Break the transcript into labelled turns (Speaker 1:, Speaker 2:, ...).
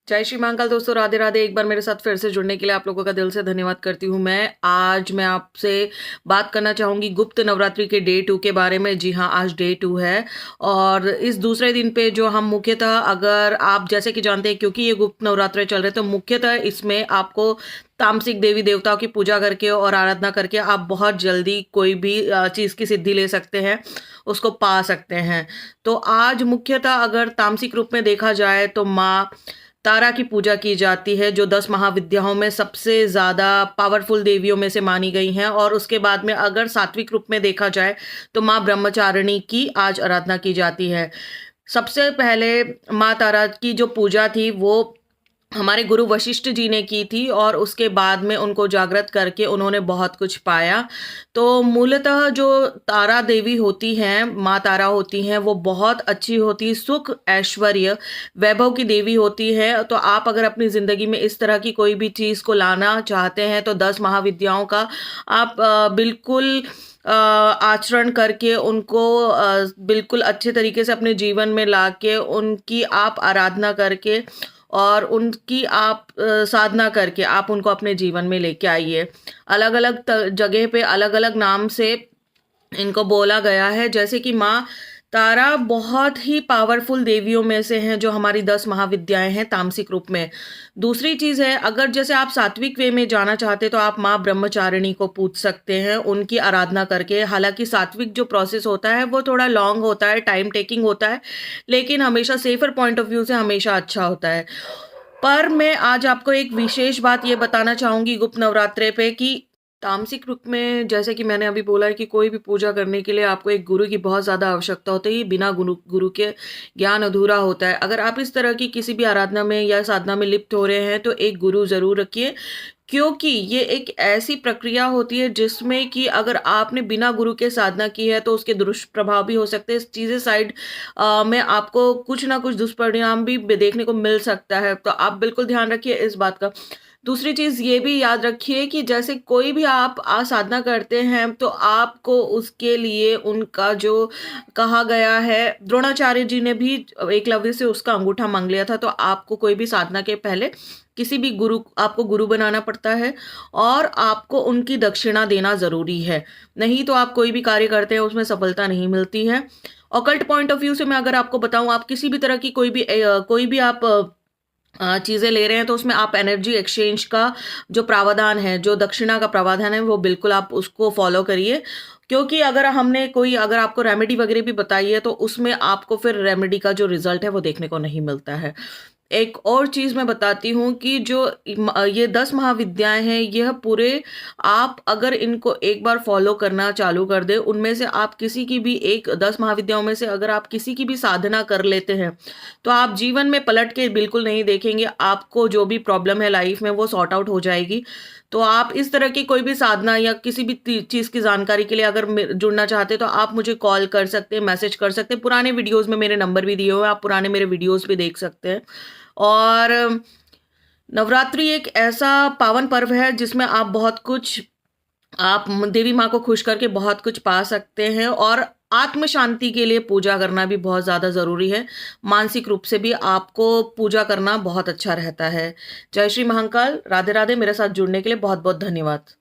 Speaker 1: जय श्री महाकाल दोस्तों, राधे राधे। एक बार मेरे साथ फिर से जुड़ने के लिए आप लोगों का दिल से धन्यवाद करती हूँ। मैं आपसे बात करना चाहूँगी गुप्त नवरात्रि के डे 2 के बारे में। जी हाँ, आज डे 2 है और इस दूसरे दिन पे जो हम मुख्यतः, अगर आप जैसे कि जानते हैं, क्योंकि ये गुप्त नवरात्रे चल रहे, तो मुख्यतः इसमें आपको तामसिक देवी देवताओं की पूजा करके और आराधना करके आप बहुत जल्दी कोई भी चीज़ की सिद्धि ले सकते हैं, उसको पा सकते हैं। तो आज मुख्यतः अगर तामसिक रूप में देखा जाए तो माँ तारा की पूजा की जाती है, जो 10 महाविद्याओं में सबसे ज़्यादा पावरफुल देवियों में से मानी गई हैं। और उसके बाद में अगर सात्विक रूप में देखा जाए तो माँ ब्रह्मचारिणी की आज आराधना की जाती है। सबसे पहले माँ तारा की जो पूजा थी वो हमारे गुरु वशिष्ठ जी ने की थी और उसके बाद में उनको जागृत करके उन्होंने बहुत कुछ पाया। तो मूलतः जो तारा देवी होती हैं, माँ तारा होती हैं, वो बहुत अच्छी होती, सुख, ऐश्वर्य, वैभव की देवी होती है। तो आप अगर अपनी ज़िंदगी में इस तरह की कोई भी चीज़ को लाना चाहते हैं तो 10 महाविद्याओं का आप बिल्कुल आचरण करके उनको बिल्कुल अच्छे तरीके से अपने जीवन में लाके उनकी आप आराधना करके और उनकी आप साधना करके आप उनको अपने जीवन में लेके आइए। अलग-अलग जगह पे अलग-अलग नाम से इनको बोला गया है, जैसे कि माँ तारा बहुत ही पावरफुल देवियों में से हैं, जो हमारी 10 महाविद्याएँ हैं तामसिक रूप में। दूसरी चीज़ है, अगर जैसे आप सात्विक वे में जाना चाहते तो आप माँ ब्रह्मचारिणी को पूज सकते हैं, उनकी आराधना करके। हालाँकि सात्विक जो प्रोसेस होता है वो थोड़ा लॉन्ग होता है, टाइम टेकिंग होता है, लेकिन हमेशा सेफ़र पॉइंट ऑफ व्यू से हमेशा अच्छा होता है। पर मैं आज आपको एक विशेष बात ये बताना चाहूँगी गुप्त नवरात्रे पे कि तामसिक रूप में, जैसे कि मैंने अभी बोला है, कि कोई भी पूजा करने के लिए आपको एक गुरु की बहुत ज़्यादा आवश्यकता होती है। बिना गुरु गुरु के ज्ञान अधूरा होता है। अगर आप इस तरह की किसी भी आराधना में या साधना में लिप्त हो रहे हैं तो एक गुरु ज़रूर रखिए, क्योंकि ये एक ऐसी प्रक्रिया होती है जिसमें कि अगर आपने बिना गुरु के साधना की है तो उसके दुष्प्रभाव भी हो सकते हैं। चीज़ें साइड में आपको कुछ ना कुछ दुष्परिणाम भी देखने को मिल सकता है, तो आप बिल्कुल ध्यान रखिए इस बात का। दूसरी चीज़ ये भी याद रखिए कि जैसे कोई भी आप साधना करते हैं तो आपको उसके लिए उनका जो कहा गया है, द्रोणाचार्य जी ने भी एकलव्य से उसका अंगूठा मांग लिया था। तो आपको कोई भी साधना के पहले किसी भी गुरु आपको गुरु बनाना पड़ता है और आपको उनकी दक्षिणा देना ज़रूरी है। नहीं तो आप कोई भी कार्य करते हैं उसमें सफलता नहीं मिलती है। ऑकल्ट पॉइंट ऑफ व्यू से मैं अगर आपको बताऊँ, आप किसी भी तरह की कोई भी आप चीज़ें ले रहे हैं तो उसमें आप एनर्जी एक्सचेंज का जो प्रावधान है, जो दक्षिणा का प्रावधान है, वो बिल्कुल आप उसको फॉलो करिए। क्योंकि अगर आपको रेमेडी वगैरह भी बताई है तो उसमें आपको फिर रेमेडी का जो रिज़ल्ट है वो देखने को नहीं मिलता है। एक और चीज़ मैं बताती हूँ कि जो ये 10 महाविद्याएँ हैं, यह पूरे, आप अगर इनको एक बार फ़ॉलो करना चालू कर दें, उनमें से आप किसी की भी एक 10 महाविद्याओं में से अगर आप किसी की भी साधना कर लेते हैं, तो आप जीवन में पलट के बिल्कुल नहीं देखेंगे। आपको जो भी प्रॉब्लम है लाइफ़ में वो सॉर्ट आउट हो जाएगी। तो आप इस तरह की कोई भी साधना या किसी भी चीज़ की जानकारी के लिए अगर जुड़ना चाहते हैं तो आप मुझे कॉल कर सकते हैं, मैसेज कर सकते हैं। पुराने वीडियोज़ में मेरे नंबर भी दिए हुए हैं, आप पुराने मेरे वीडियोज़ भी देख सकते हैं। और नवरात्रि एक ऐसा पावन पर्व है जिसमें आप बहुत कुछ, आप देवी माँ को खुश करके बहुत कुछ पा सकते हैं। और आत्म शांति के लिए पूजा करना भी बहुत ज़्यादा ज़रूरी है। मानसिक रूप से भी आपको पूजा करना बहुत अच्छा रहता है। जय श्री महाकाल, राधे राधे। मेरे साथ जुड़ने के लिए बहुत बहुत धन्यवाद।